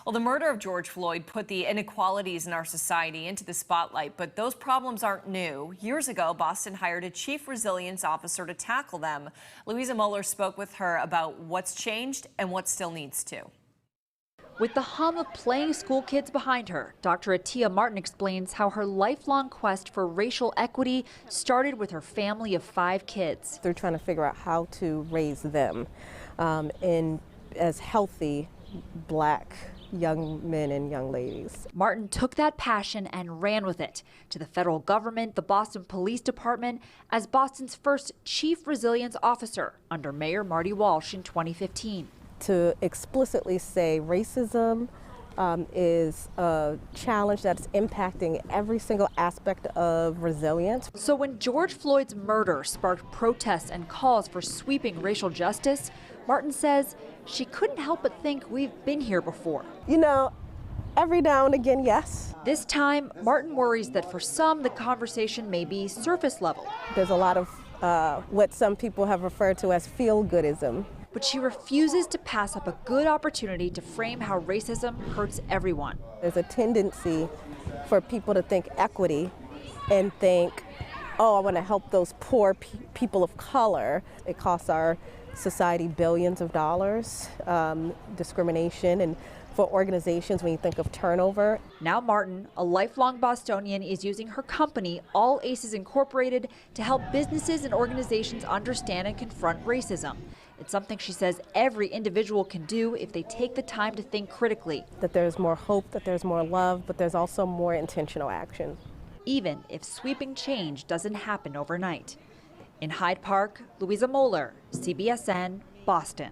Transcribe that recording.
Well, the murder of George Floyd put the inequalities in our society into the spotlight, but those problems aren't new. Years ago, Boston hired a chief resilience officer to tackle them. Louisa Moller spoke with her about what's changed and what still needs to. With the hum of playing school kids behind her, Dr. Atia Martin explains how her lifelong quest for racial equity started with her family of 5 kids. They're trying to figure out how to raise them as healthy Black young men and young ladies. Martin took that passion and ran with it to the federal government, the Boston Police Department, as Boston's first chief resilience officer under Mayor Marty Walsh in 2015. To explicitly say racism is a challenge that's impacting every single aspect of resilience. So when George Floyd's murder sparked protests and calls for sweeping racial justice, Martin says she couldn't help but think we've been here before. You know, every now and again, yes. This time, Martin worries that for some, the conversation may be surface level. There's a lot of what some people have referred to as feel-goodism. But she refuses to pass up a good opportunity to frame how racism hurts everyone. There's a tendency for people to think equity and think, oh, I want to help those poor people of color. It costs our society billions of dollars, discrimination, and for organizations when you think of turnover. Now Martin, a lifelong Bostonian, is using her company, All Aces Incorporated, to help businesses and organizations understand and confront racism. It's something she says every individual can do if they take the time to think critically. That there's more hope, that there's more love, but there's also more intentional action. Even if sweeping change doesn't happen overnight. In Hyde Park, Louisa Moller, CBSN, Boston.